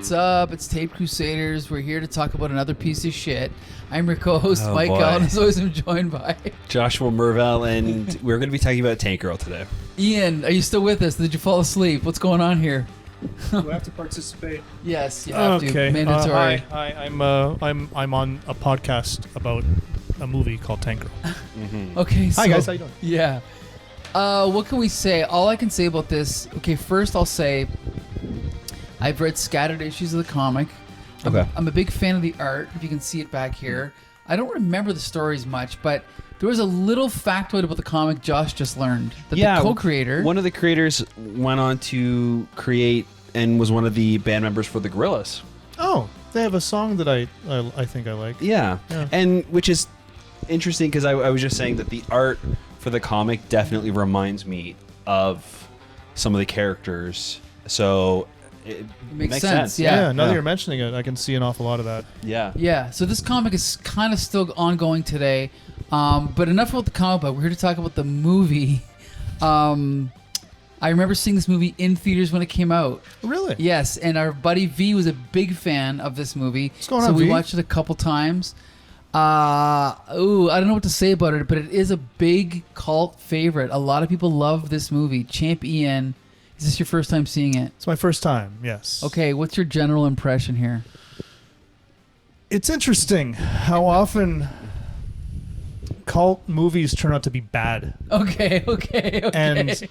What's up? It's Taped Crusaders. We're here to talk about another piece of shit. I'm your co-host, Michael, and as always, I'm joined by Joshua Mervell, and we're going to be talking about Tank Girl today. Ian. Are you still with us? Did you fall asleep? What's going on here? Do I have to participate? Yes, you have Okay. to. Mandatory. Hi. I'm on a podcast about a movie called Tank Girl. Okay. So, Hi guys, how you doing? Yeah. What can we say? All I can say about this. Okay, first I'll say I've read scattered issues of the comic. I'm a big fan of the art. If you can see it back here, I don't remember the stories much, but there was a little factoid about the comic Josh just learned that the co-creator, one of the creators, went on to create and was one of the band members for the Gorillaz. Oh, they have a song that I think I like. Yeah. And which is interesting because I was just saying that the art for the comic definitely reminds me of some of the characters. So it makes sense. Yeah. Now that you're mentioning it, I can see an awful lot of that. Yeah. So this comic is kind of still ongoing today. But enough about the comic book. We're here to talk about the movie. I remember seeing this movie in theaters when it came out. Really? Yes, and our buddy V was a big fan of this movie. What's going on, V? So we watched it a couple times. I don't know what to say about it, but it is a big cult favorite. A lot of people love this movie. Champ Ian, is this your first time seeing it? It's my first time, yes. Okay, what's your general impression here? It's interesting how often cult movies turn out to be bad. Okay. And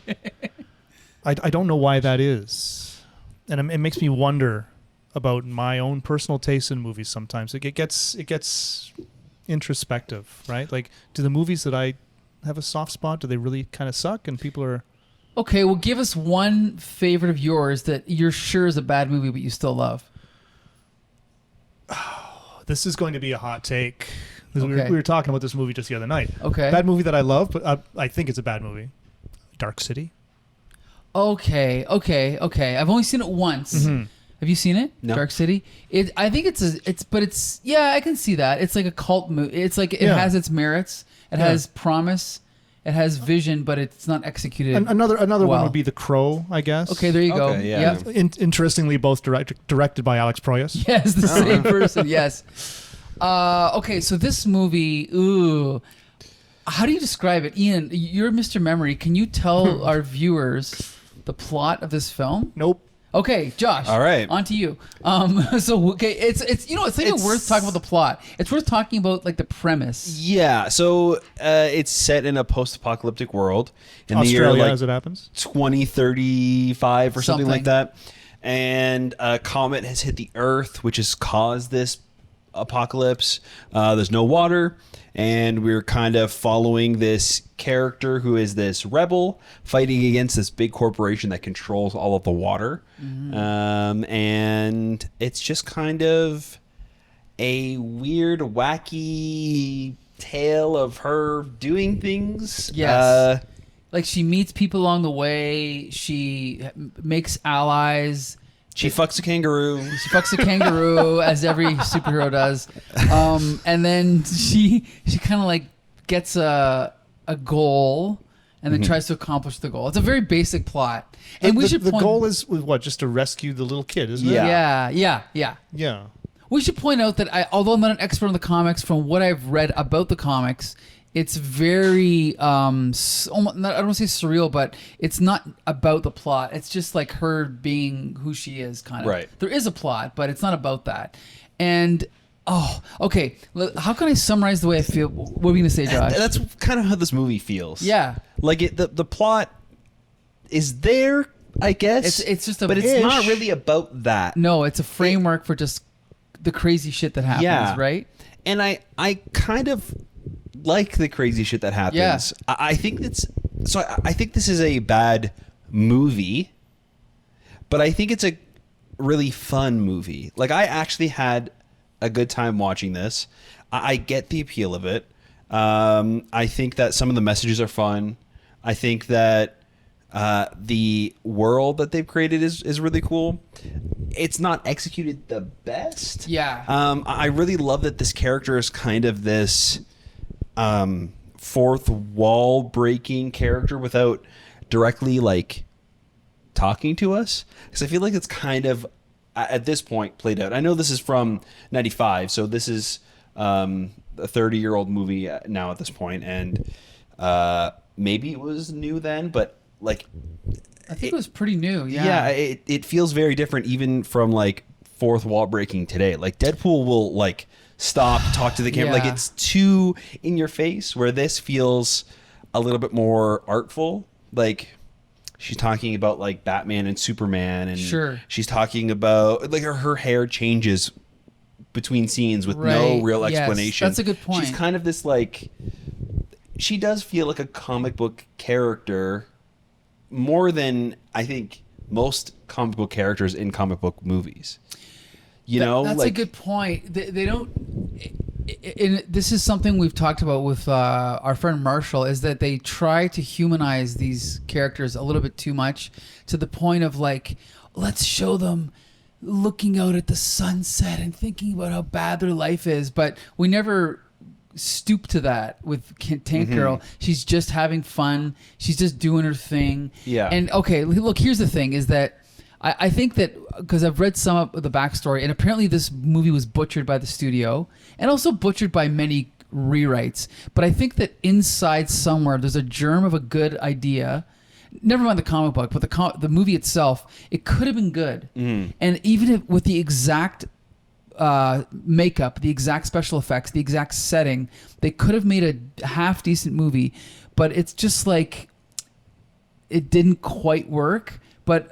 I don't know why that is. And it makes me wonder about my own personal taste in movies sometimes. It gets introspective, right? Like, do the movies that I have a soft spot, do they really kind of suck and people are... Okay, well, give us one favorite of yours that you're sure is a bad movie but you still love. This is going to be a hot take. Okay. We were talking about this movie just the other night. Okay. Bad movie that I love, but I think it's a bad movie. Dark City. Okay. I've only seen it once. Mm-hmm. Have you seen it? No. Dark City. I think I can see that. It's like a cult movie. It's like it has its merits. It has promise. It has vision, but it's not executed. Another well. one would be The Crow, I guess. Okay, there you go. Okay, yeah. Yep. Interestingly, both directed by Alex Proyas. Yes, the same person. Yes. Okay, so this movie. Ooh, how do you describe it, Ian? You're Mr. Memory. Can you tell our viewers the plot of this film? Nope. Okay, Josh. All right. On to you. It's not even worth talking about the plot. It's worth talking about like the premise. Yeah. So it's set in a post-apocalyptic world in Australia, the year as it happens. 2035 or something like that. And a comet has hit the Earth, which has caused this apocalypse. There's no water. And we're kind of following this character who is this rebel fighting against this big corporation that controls all of the water. Mm-hmm. And it's just kind of a weird, wacky tale of her doing things. Yes. Like she meets people along the way. She makes allies. She fucks a kangaroo. She fucks a kangaroo, as every superhero does. And then she kind of like gets a goal and then tries to accomplish the goal. It's a very basic plot. And the goal is what? Just to rescue the little kid, isn't it? Yeah. We should point out that although I'm not an expert on the comics, from what I've read about the comics, it's very, I don't want to say surreal, but it's not about the plot. It's just like her being who she is, kind of. Right. There is a plot, but it's not about that. And, okay. How can I summarize the way I feel? What are we going to say, Josh? That's kind of how this movie feels. Yeah. Like the plot is there, I guess. It's just but it's not really about that. No, it's a framework for just the crazy shit that happens, right? And I kind of like the crazy shit that happens. Yeah. I think I think this is a bad movie, but I think it's a really fun movie. Like, I actually had a good time watching this. I get the appeal of it. I think that some of the messages are fun. I think that the world that they've created is really cool. It's not executed the best. Yeah. I really love that this character is kind of this fourth wall breaking character without directly like talking to us, because I feel like it's kind of at this point played out. I know this is from 95, so this is a 30-year-old movie now at this point, and maybe it was new then, but like I think it was pretty new. Yeah, it feels very different even from like fourth wall breaking today. Like Deadpool will like stop, talk to the camera, like it's too in your face, where this feels a little bit more artful. Like she's talking about like Batman and Superman, and she's talking about like her hair changes between scenes with no real explanation. That's a good point. She's kind of this like, she does feel like a comic book character more than I think most comic book characters in comic book movies. You know, that's like, a good point. They don't. And this is something we've talked about with our friend Marshall, is that they try to humanize these characters a little bit too much, to the point of like, let's show them looking out at the sunset and thinking about how bad their life is, but we never stoop to that with Tank Girl. She's just having fun. She's just doing her thing. Yeah. And okay, look, here's the thing: is that I think that because I've read some of the backstory, and apparently this movie was butchered by the studio and also butchered by many rewrites. But I think that inside somewhere there's a germ of a good idea. Never mind the comic book, but the movie itself, it could have been good. And even if, with the exact makeup, the exact special effects, the exact setting, they could have made a half decent movie. But it's just like it didn't quite work. But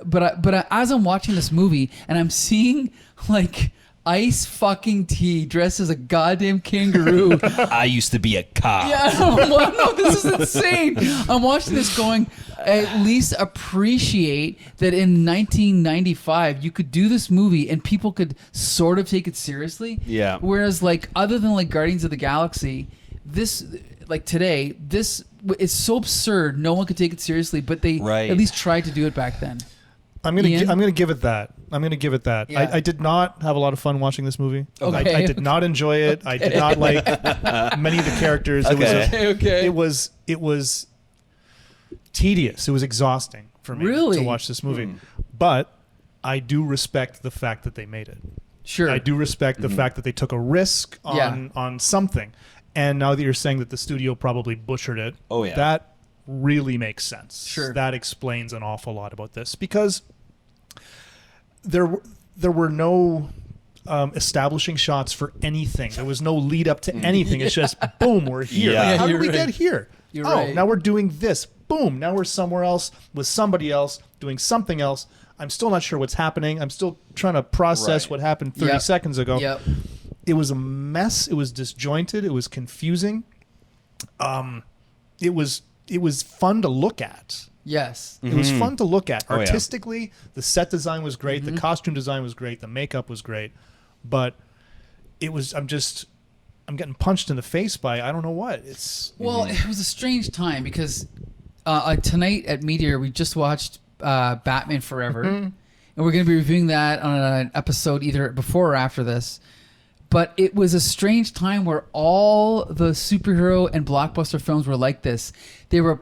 as I'm watching this movie and I'm seeing like Ice fucking T dressed as a goddamn kangaroo. I used to be a cop. Yeah, no, this is insane. I'm watching this going, at least appreciate that in 1995 you could do this movie and people could sort of take it seriously. Yeah. Whereas like other than like Guardians of the Galaxy, this like today, this is so absurd no one could take it seriously, but they at least tried to do it back then. I'm gonna give it that. Yeah. I did not have a lot of fun watching this movie. Okay. I did not enjoy it. I did not like many of the characters. It was tedious. It was exhausting for me to watch this movie. But I do respect the fact that they made it. Sure. I do respect the fact that they took a risk on something. And now that you're saying that the studio probably butchered it, that really makes sense. Sure. That explains an awful lot about this, because there were no establishing shots for anything. There was no lead up to anything. It's just boom, we're here. Yeah. Like, how did we get here? You're right. Now we're doing this. Boom, now we're somewhere else with somebody else doing something else. I'm still not sure what's happening. I'm still trying to process what happened 30 seconds ago. Yep. It was a mess. It was disjointed. It was confusing. It was fun to look at. Yes. It was fun to look at. Artistically, the set design was great. The costume design was great. The makeup was great. But it was, I'm getting punched in the face by, I don't know what. Well, it was a strange time because tonight at Meteor, we just watched Batman Forever. And we're going to be reviewing that on an episode either before or after this. But it was a strange time where all the superhero and blockbuster films were like this. They were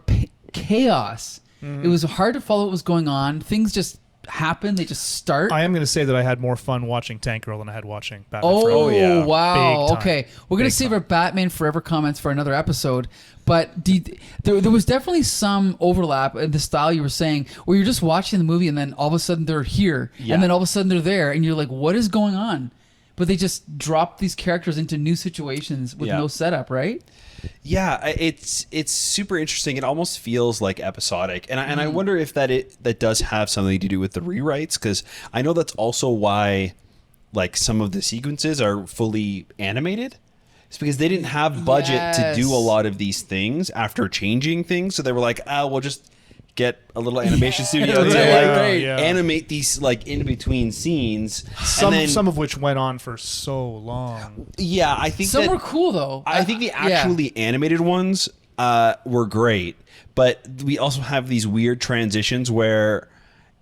chaos. It was hard to follow what was going on. Things just happen. They just start. I am going to say that I had more fun watching Tank Girl than I had watching Batman Forever. Oh, yeah. Wow. Big time. Okay. We're going to save our Batman Forever comments for another episode. But there was definitely some overlap in the style you were saying, where you're just watching the movie and then all of a sudden they're here. Yeah. And then all of a sudden they're there. And you're like, what is going on? But they just drop these characters into new situations with no setup, right? Yeah, it's super interesting. It almost feels like episodic, and I wonder if that does have something to do with the rewrites, because I know that's also why like some of the sequences are fully animated. It's because they didn't have budget to do a lot of these things after changing things, so they were like, we'll just get a little animation studio to animate these like in between scenes. Some of which went on for so long. Yeah, I think some were cool though. I think the actually animated ones were great, but we also have these weird transitions where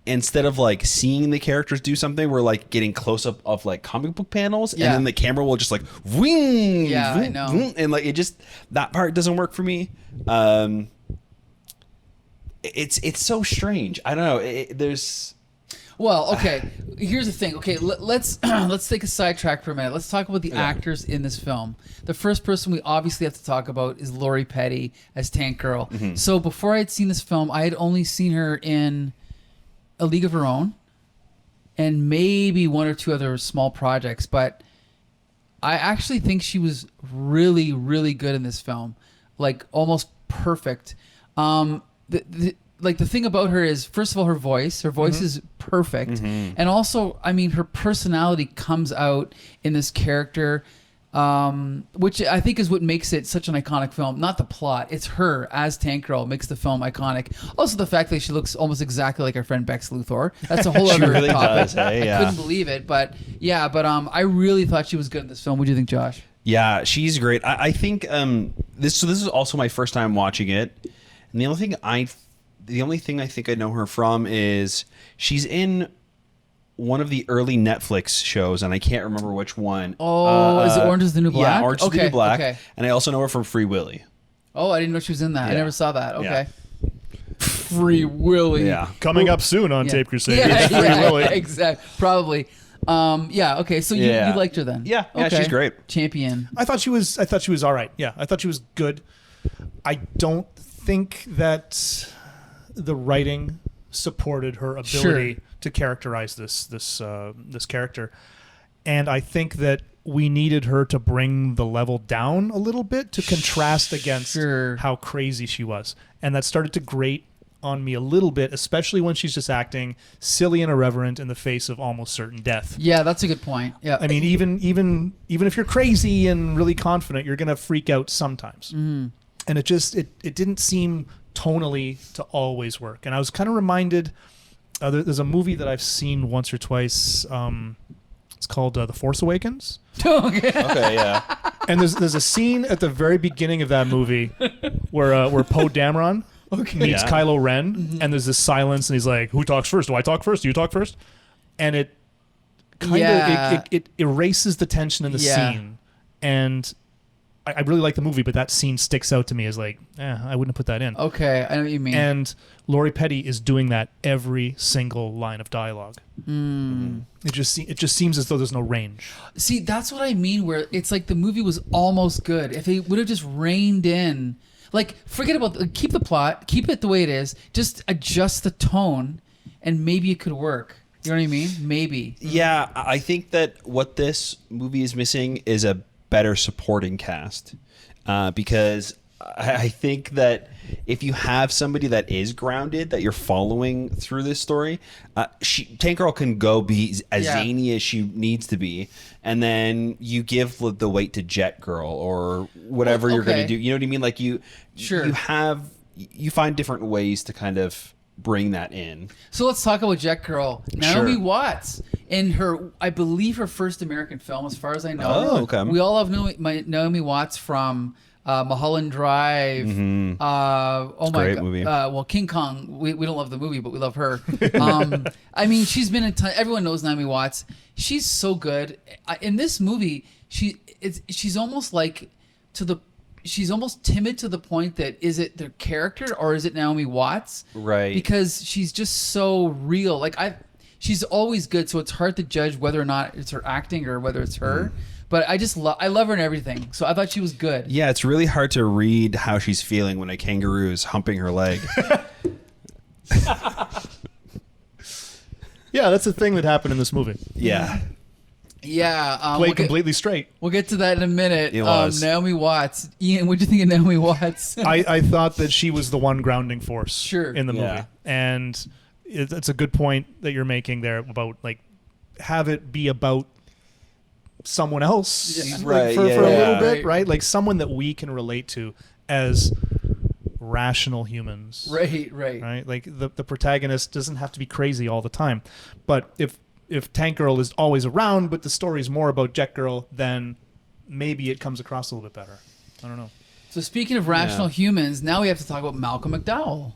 instead of like seeing the characters do something, we're like getting close up of like comic book panels, and then the camera will just like wing, I know, and like it just, that part doesn't work for me. It's so strange. I don't know. Well, okay. Here's the thing. Okay, let's take a sidetrack for a minute. Let's talk about the actors in this film. The first person we obviously have to talk about is Lori Petty as Tank Girl. Mm-hmm. So before I had seen this film, I had only seen her in A League of Her Own and maybe one or two other small projects, but I actually think she was really, really good in this film. Like almost perfect. The thing about her is, first of all, her voice is perfect. And also, I mean, her personality comes out in this character, which I think is what makes it such an iconic film. Not the plot. It's her as Tank Girl makes the film iconic. Also, the fact that she looks almost exactly like our friend Bex Luthor. That's a whole other really topic. does, hey? I couldn't believe it. But I really thought she was good in this film. What do you think, Josh? Yeah, she's great. I think this is also my first time watching it. And the only thing I think I know her from is she's in one of the early Netflix shows, and I can't remember which one. Oh, is it Orange is the New Black? Yeah, Orange is the New Black. Okay. And I also know her from Free Willy. Oh, I didn't know she was in that. I Yeah. never saw that. Okay. Yeah. Free Willy. Yeah. Coming up soon on Tape Crusaders. Yeah, Free Willy. exactly. Probably. Okay. So you liked her then? Yeah, Okay. she's great. Champion. I thought she was all right. Yeah, I thought she was good. I don't think that the writing supported her ability to characterize this character, and I think that we needed her to bring the level down a little bit to contrast against how crazy she was, and that started to grate on me a little bit, especially when she's just acting silly and irreverent in the face of almost certain death. Yeah, that's a good point. Yeah. I mean, even if you're crazy and really confident, you're gonna freak out sometimes. And it didn't seem tonally to always work. And I was kind of reminded, there's a movie that I've seen once or twice. It's called The Force Awakens. Okay, yeah. And there's a scene at the very beginning of that movie where Poe Dameron meets Kylo Ren, and there's this silence, and he's like, "Who talks first? Do I talk first? Do you talk first?" And it kind of it erases the tension in the scene, and I really like the movie, but that scene sticks out to me as like, I wouldn't have put that in. Okay, I know what you mean. And Lori Petty is doing that every single line of dialogue. It just seems as though there's no range. See, that's what I mean, where it's like the movie was almost good. If they would have just reined in, like, forget about, keep the plot, keep it the way it is, just adjust the tone, and maybe it could work. You know what I mean? Maybe. Yeah, I think that what this movie is missing is a better supporting cast, because I think that if you have somebody that is grounded, that you're following through this story, Tank Girl can go be as zany as she needs to be, and then you give the weight to Jet Girl or whatever you're going to do. You know what I mean? Like you find different ways to kind of bring that in. So let's talk about Jet Girl. Naomi Watts, in her, I believe her first American film, as far as I know. Oh, okay. We all have Naomi Watts from Mulholland Drive. Great movie. Well, King Kong. We don't love the movie, but we love her. I mean, she's been in. Everyone knows Naomi Watts. She's so good in this movie. She's almost like she's almost timid to the point that, is it their character or is it Naomi Watts? Right. Because she's just so real. Like she's always good, so it's hard to judge whether or not it's her acting or whether it's her. But I just I love her in everything. So I thought she was good. Yeah, it's really hard to read how she's feeling when a kangaroo is humping her leg. Yeah, that's the thing that happened in this movie. Yeah. Yeah. Played completely straight. We'll get to that in a minute. It was. Naomi Watts. Ian, what'd you think of Naomi Watts? I thought that she was the one grounding force in the movie. Yeah. And it's a good point that you're making there about, like, have it be about someone else for a little bit, right? Like someone that we can relate to as rational humans. Right? Like the protagonist doesn't have to be crazy all the time. But if Tank Girl is always around, but the story is more about Jet Girl, then maybe it comes across a little bit better. I don't know. So speaking of rational humans, now we have to talk about Malcolm McDowell.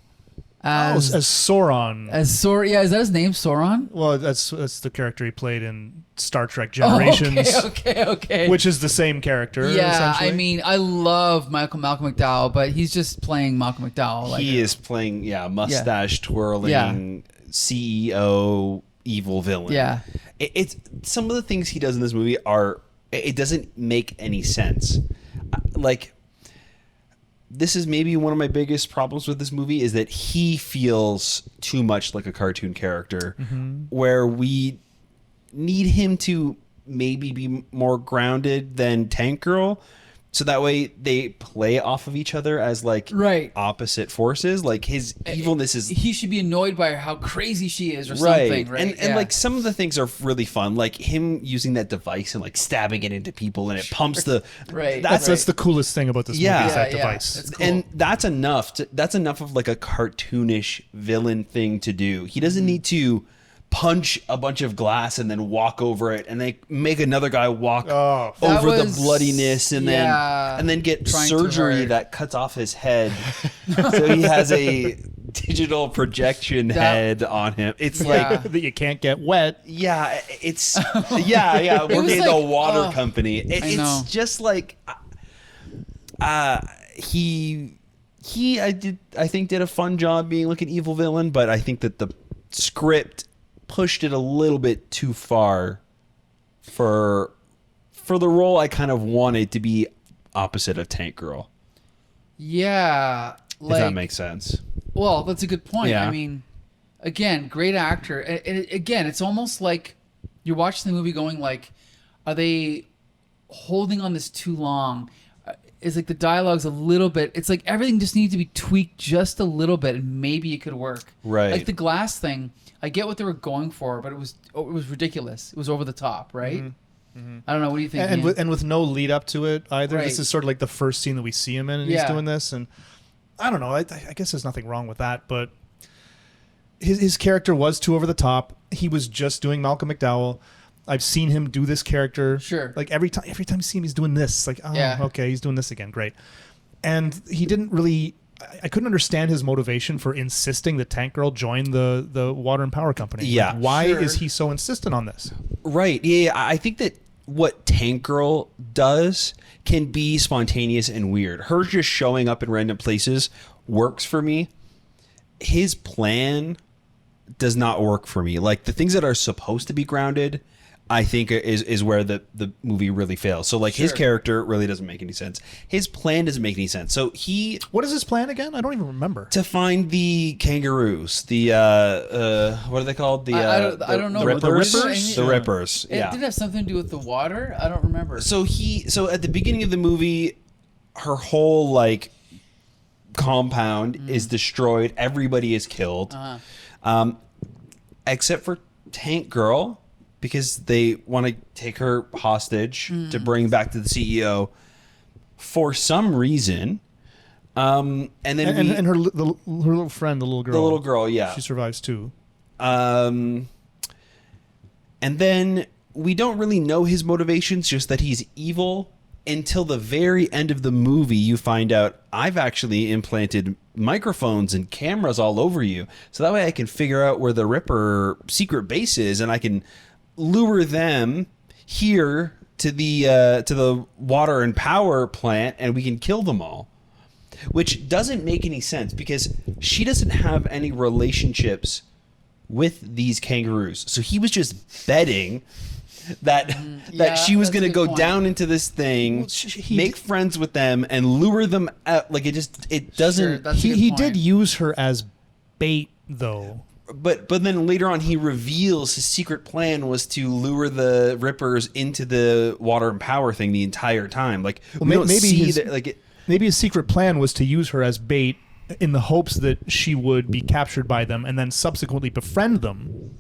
As Sauron. Is that his name, Sauron? Well, that's the character he played in Star Trek Generations. Okay. Which is the same character. Yeah, I mean, I love Malcolm McDowell, but he's just playing Malcolm McDowell. He is playing, mustache twirling CEO evil villain. Yeah. It's some of the things he does in this movie are, it doesn't make any sense. Like, this is maybe one of my biggest problems with this movie is that he feels too much like a cartoon character, where we need him to maybe be more grounded than Tank Girl. So that way they play off of each other as like opposite forces. Like his evilness is... He should be annoyed by how crazy she is or right. something, right? And like some of the things are really fun. Like him using that device and like stabbing it into people and it pumps the... Right. That's the coolest thing about this movie is that device. That's cool. And that's enough. That's enough of like a cartoonish villain thing to do. He doesn't need to punch a bunch of glass and then walk over it and they make another guy walk over the bloodiness and then get surgery that cuts off his head. So he has a digital projection head on him. It's like that you can't get wet. Yeah, it's working at the water company. It's just like he I think did a fun job being like an evil villain, but I think that the script pushed it a little bit too far for the role I kind of wanted to be opposite of Tank Girl. Yeah. If that makes sense. Well, that's a good point. Yeah. I mean, again, great actor. And again, it's almost like you're watching the movie going like, are they holding on this too long? It's like the dialogue's a little bit... It's like everything just needs to be tweaked just a little bit and maybe it could work. Right. Like the glass thing... I get what they were going for, but it was ridiculous. It was over the top, right? I don't know. What do you think? And with no lead up to it either. Right. This is sort of like the first scene that we see him in, and he's doing this. And I don't know. I guess there's nothing wrong with that, but his character was too over the top. He was just doing Malcolm McDowell. I've seen him do this character. Sure. Like every time you see him, he's doing this. Like, okay, he's doing this again. Great. And he didn't really... I couldn't understand his motivation for insisting that Tank Girl join the water and power company. Yeah. Like, why is he so insistent on this? Right. Yeah. I think that what Tank Girl does can be spontaneous and weird. Her just showing up in random places works for me. His plan does not work for me. Like the things that are supposed to be grounded, I think is where the movie really fails. So like his character really doesn't make any sense. His plan doesn't make any sense. So what is his plan again? I don't even remember. To find the kangaroos, the what are they called? I don't know. The Rippers. Rippers? The Rippers. It did have something to do with the water. I don't remember. So at the beginning of the movie, her whole like compound is destroyed. Everybody is killed, except for Tank Girl. Because they want to take her hostage to bring back to the CEO for some reason. And then her little friend, the little girl. She survives too. And then we don't really know his motivations, just that he's evil until the very end of the movie. You find out I've actually implanted microphones and cameras all over you. So that way I can figure out where the Ripper secret base is and I can lure them here to the water and power plant and we can kill them all, which doesn't make any sense because she doesn't have any relationships with these kangaroos. So he was just betting that she was going to go down into this thing, make friends with them and lure them out. Like it doesn't. Sure, he did use her as bait though. But then later on, he reveals his secret plan was to lure the Rippers into the water and power thing the entire time. Like maybe his secret plan was to use her as bait in the hopes that she would be captured by them and then subsequently befriend them.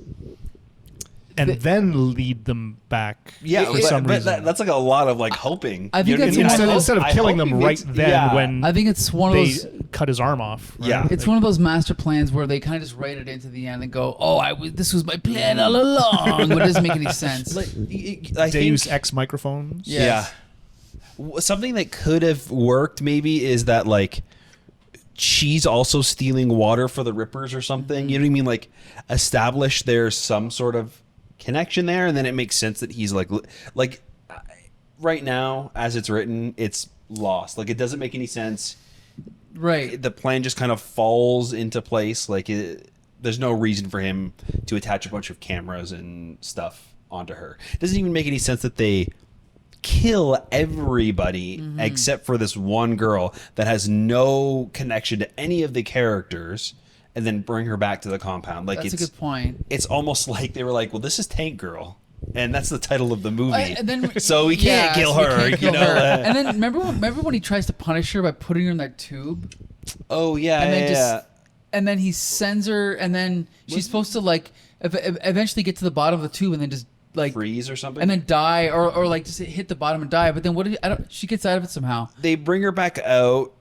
And then lead them back. Yeah, for some reason. That's like a lot of like hoping. I think instead of killing them right then when I think it's one of those cut his arm off. Right? Yeah, it's one of those master plans where they kind of just write it into the end and go, this was my plan all along," but it doesn't make any sense. Deus Ex microphones. Yes. Yeah, something that could have worked maybe is that like she's also stealing water for the Rippers or something. You know what I mean? Like establish there's some sort of connection there, and then it makes sense that he's like right now as it's written, it's lost. Like it doesn't make any sense. Right. The plan just kind of falls into place. Like there's no reason for him to attach a bunch of cameras and stuff onto her. It doesn't even make any sense that they kill everybody except for this one girl that has no connection to any of the characters, and then bring her back to the compound. Like, That's a good point. It's almost like they were like, well, this is Tank Girl, and that's the title of the movie. And then, so we can't kill so we her. can't kill you know? her. And then remember when he tries to punish her by putting her in that tube? Oh yeah, And then yeah. and then he sends her, and then she's supposed to like eventually get to the bottom of the tube, and then just like freeze or something, and then die, or like just hit the bottom and die. But then what? She gets out of it somehow. They bring her back out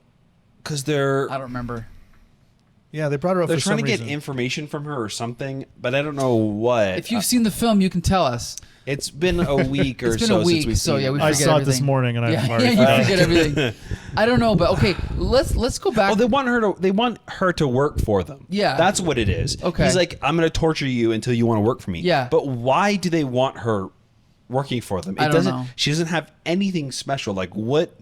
because I don't remember. Yeah, they brought her up. They're for trying some to get reason. information from her or something, but I don't know what. If you've seen the film, you can tell us. It's been a week or It's been so a week, since we've so seen yeah, it. we I forget saw it everything. this morning, and I've already you forgot. forget everything. I don't know, but okay, let's go back. Oh, they want her to work for them. Yeah. That's what it is. Okay. He's like, I'm going to torture you until you want to work for me. Yeah. But why do they want her working for them? I don't know. She doesn't have anything special. Like, what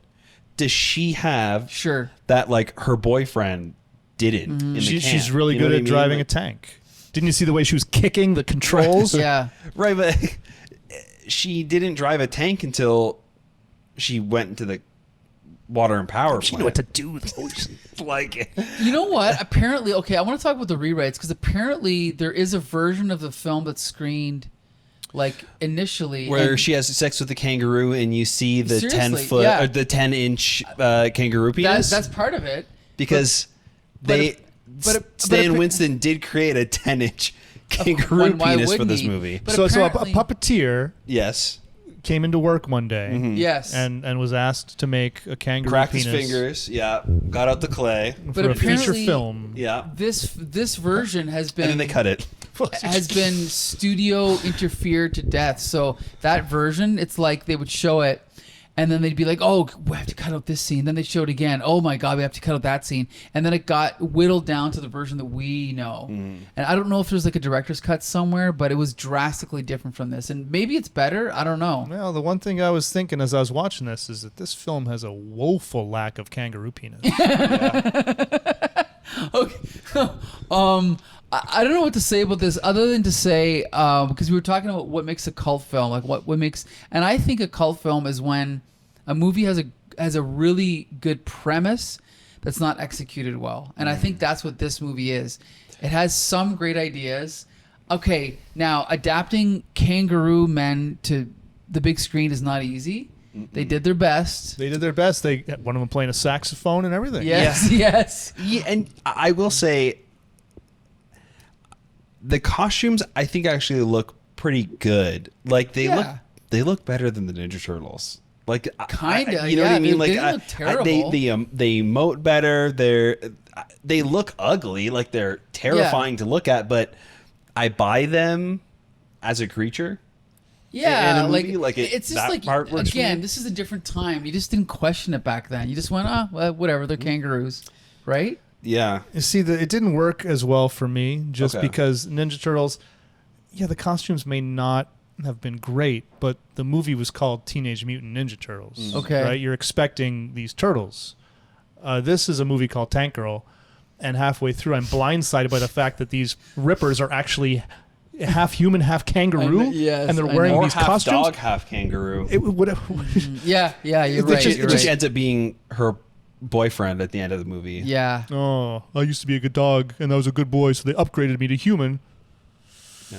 does she have Sure. that, like, her boyfriend didn't in the camp? She's really You know good what I at mean? driving Like- a tank. Didn't you see the way she was kicking the controls? Yeah. Right, but she didn't drive a tank until she went into the water and power She plant. knew what to do. Though. Like, You know what? Apparently, okay, I want to talk about the rewrites, because apparently there is a version of the film that's screened like initially where and she has sex with the kangaroo and you see the Seriously, 10-foot yeah. or the 10-inch kangaroo penis. that's part of it. because Stan Winston did create a 10-inch kangaroo Why penis for wouldn't this he? movie. But So a apparently- puppeteer Yes. came into work one day Yes. and was asked to make a kangaroo Cracked penis his fingers. Yeah. Got out the clay. But for a feature apparently- film. Yeah. This version has been And then they cut it. has been studio interfered to death. So that version, it's like they would show it, and then they'd be like, "Oh, we have to cut out this scene." Then they show it again. Oh my God, we have to cut out that scene. And then it got whittled down to the version that we know. And I don't know if there's like a director's cut somewhere, but it was drastically different from this. And maybe it's better. I don't know. Well, the one thing I was thinking as I was watching this is that this film has a woeful lack of kangaroo penis. Okay. I don't know what to say about this other than to say, because we were talking about what makes a cult film, like what makes, and I think a cult film is when a movie has a really good premise that's not executed well, and I think that's what this movie is. It has some great ideas. Okay, now adapting Kangaroo Men to the big screen is not easy. They did their best. They did their best. They one of them playing a saxophone and everything. Yes, yes. Yeah, and I will say the costumes I think actually look pretty good. Like they look better than the Ninja Turtles. Like Kinda, you know what I yeah, mean? they Like didn't look terrible. they emote better. They look ugly. Like they're terrifying to look at. But I buy them as a creature. Yeah, in a movie, like it's just that like, part works for me. again, this is a different time. You just didn't question it back then. You just went, well, whatever, they're kangaroos, right? Yeah. You see, it didn't work as well for me just Okay. because Ninja Turtles, yeah, the costumes may not have been great, but the movie was called Teenage Mutant Ninja Turtles. Okay. Right? You're expecting these turtles. This is a movie called Tank Girl, and halfway through, I'm blindsided by the fact that these rippers are actually half human, half kangaroo, yes, and they're I wearing Or these half costumes. dog, half kangaroo. It would. Yeah, you're right. It you're just right. ends up being her boyfriend at the end of the movie. Yeah. Oh, I used to be a good dog, and I was a good boy, so they upgraded me to human. Yeah.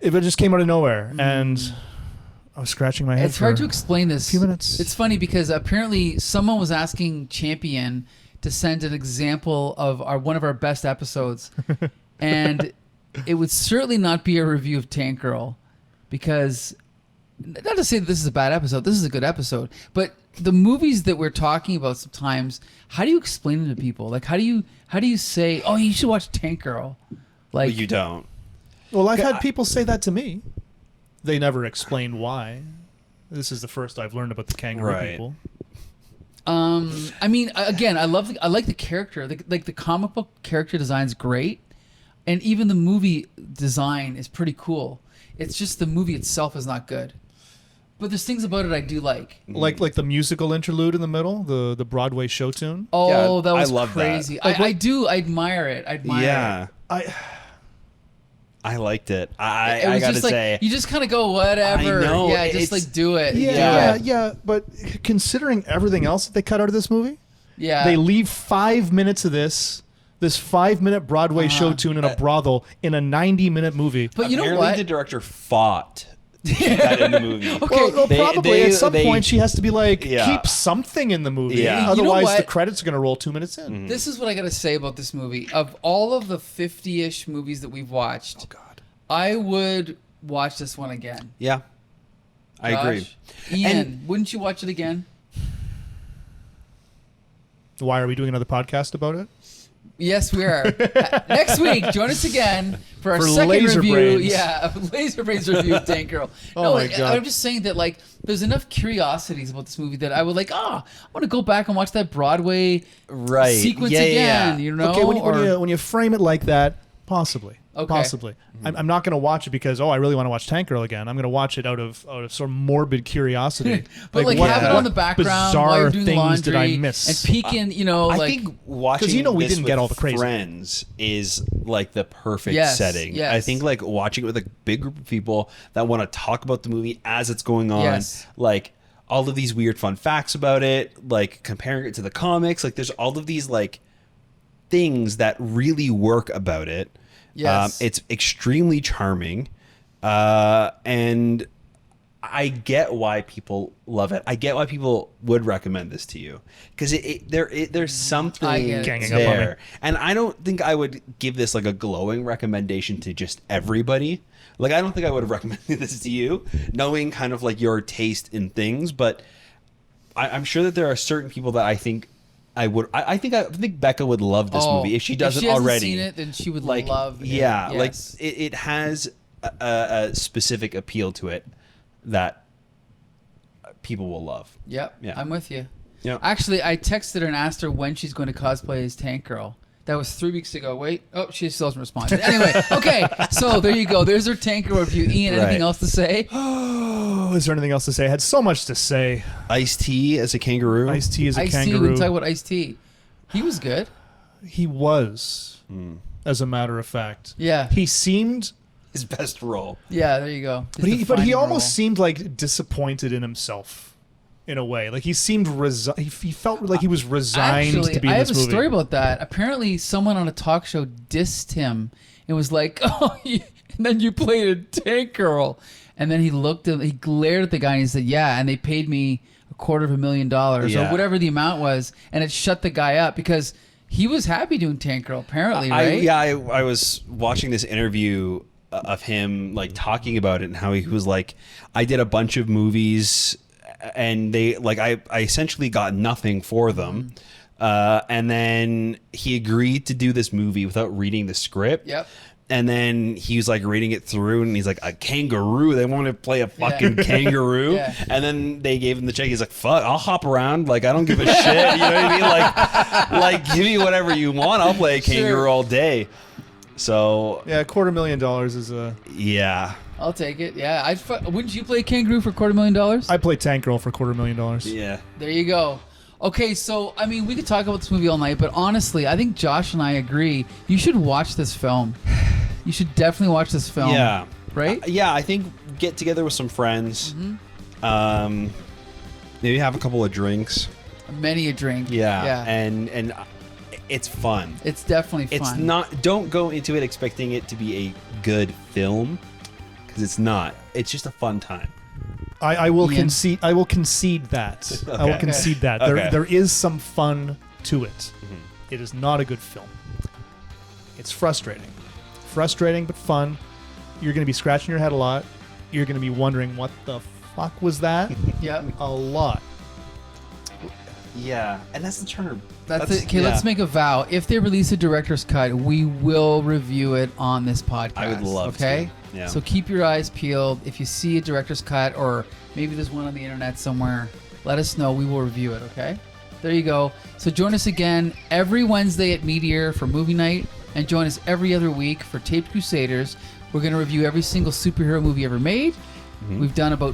It just came out of nowhere, and I was scratching my head. It's hard for to explain this. a few minutes. It's funny because apparently someone was asking Champion to send an example of one of our best episodes, and it would certainly not be a review of Tank Girl, because not to say that this is a bad episode, this is a good episode, but the movies that we're talking about sometimes, how do you explain them to people? Like how do you say, oh, you should watch Tank Girl? Like Well, you don't. Well, I've had people say that to me. They never explain why. This is the first I've learned about the kangaroo Right. people. I mean, again, I like the character. Like the comic book character design is great, and even the movie design is pretty cool. It's just the movie itself is not good. But there's things about it I do like. Like the musical interlude in the middle, the Broadway show tune. Oh, Yeah, that was I love that. crazy. Like I admire it. I admire it. I I liked it. It I was gotta just like, say, you just kind of go, whatever. I know, Yeah, just like do it. Yeah. But considering everything else that they cut out of this movie, Yeah. they leave 5 minutes of this 5-minute Broadway show tune in a brothel in a 90-minute movie. But you know apparently what? the director fought to keep that in the movie. Okay. Well, probably at some point she has to be like, Yeah. keep something in the movie. Yeah. You know Otherwise, what? the credits are going to roll 2 minutes in. This is what I got to say about this movie. Of all of the 50-ish movies that we've watched, God. I would watch this one again. Yeah, I agree. Josh? Ian, And- wouldn't you watch it again? Why are we doing another podcast about it? Yes, we are. Next week, join us again for our For second Laser review. Brains. Yeah, Laser Brains review of Tank Girl. Oh my God. I'm just saying that like there's enough curiosities about this movie that I would like. I want to go back and watch that Broadway Right. sequence Yeah, yeah, again. yeah. You know, Okay, when Or- you frame it like that, possibly. Okay. Possibly. I'm not going to watch it because I really want to watch Tank Girl again. I'm going to watch it out of sort of morbid curiosity. But like what- have it what on the background bizarre while you're doing things laundry did I miss? and peeking. I like think watching 'Cause you know we this didn't get with all the crazy. friends is like the perfect Yes, setting. yes. I think like watching it with a big group of people that want to talk about the movie as it's going on, Yes. like all of these weird fun facts about it, like comparing it to the comics, like there's all of these like things that really work about it. Yes. It's extremely charming, and I get why people love it. I get why people would recommend this to you because there's something I get it. Ganging up on me. there, and I don't think I would give this like a glowing recommendation to just everybody. Like I don't think I would have recommended this to you, knowing kind of like your taste in things, but I'm sure that there are certain people that I think I would. I think Becca would love this movie if she doesn't hasn't already. seen it, then she would Like love it. yeah, Yes. like it has a specific appeal to it that people will love. Yep. Yeah. I'm with you. Yeah. Actually, I texted her and asked her when she's going to cosplay as Tank Girl. That was 3 weeks ago. Wait. Oh, she still hasn't responded. Anyway, okay. So there you go. There's her Tank Girl review. Ian, anything Right. else to say? Oh, is there anything else to say? I had so much to say. Ice-T as a kangaroo. Ice-T is a Ice-T, we kangaroo. can talk about Ice-T. He was good. He was, as a matter of fact. Yeah. He seemed, His best role. Yeah, there you go. His but he defining almost role. seemed like disappointed in himself, in a way. Like he seemed he felt like he was resigned Actually, to be in I this have a movie. story about that. Apparently, someone on a talk show dissed him and was like, "Oh," and then you played a Tank Girl, and then he glared at the guy and he said, "Yeah," and they paid me $250,000 Yeah. or whatever the amount was, and it shut the guy up because he was happy doing Tank Girl. Apparently, right? I was watching this interview of him like talking about it and how he was like, I did a bunch of movies and they like I essentially got nothing for them. And then he agreed to do this movie without reading the script. Yep. And then he was like reading it through and he's like, a kangaroo? They want to play a fucking kangaroo? Yeah. And then they gave him the check. He's like, fuck, I'll hop around. Like, I don't give a shit. You know what I mean? Like give me whatever you want. I'll play a kangaroo Sure. all day. So, Yeah, $250,000 is a. yeah. I'll take it. Yeah, wouldn't you play Kangaroo for $250,000? I played Tank Girl for $250,000. Yeah. There you go. Okay, so I mean, we could talk about this movie all night, but honestly, I think Josh and I agree. You should watch this film. You should definitely watch this film. Yeah. Right? Yeah, I think get together with some friends. Maybe have a couple of drinks. Many a drink. Yeah. And it's fun. It's definitely fun. It's not. Don't go into it expecting it to be a good film, because it's not. It's just a fun time. I will Ian? concede. I will concede that. I will Okay. concede that Okay. there is some fun to it. It is not a good film. It's frustrating, but fun. You're going to be scratching your head a lot. You're going to be wondering what the fuck was that? Yep. A lot. Yeah, and that's the term. That's it. Okay, let's make a vow. If they release a director's cut, we will review it on this podcast. I would love to. Okay? Yeah. So keep your eyes peeled. If you see a director's cut, or maybe there's one on the internet somewhere, let us know. We will review it, okay? There you go. So join us again every Wednesday at Meteor for movie night, and join us every other week for Taped Crusaders. We're going to review every single superhero movie ever made. We've done about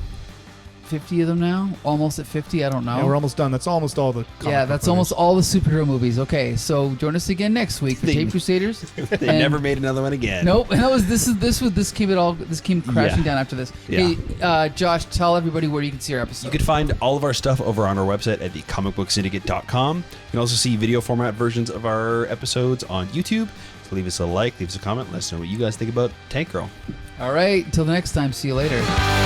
50 of them now. Almost at 50. I don't know. Yeah, we're almost done. That's almost all the. That's almost all the superhero movies. Okay, so join us again next week for Tape Crusaders. They never made another one again. Nope. And this came crashing down after this. Yeah. Hey, Josh, tell everybody where you can see our episode. You can find all of our stuff over on our website at thecomicbooksyndicate.com. You can also see video format versions of our episodes on YouTube. So leave us a like, leave us a comment, let us know what you guys think about Tank Girl. All right. Until the next time. See you later.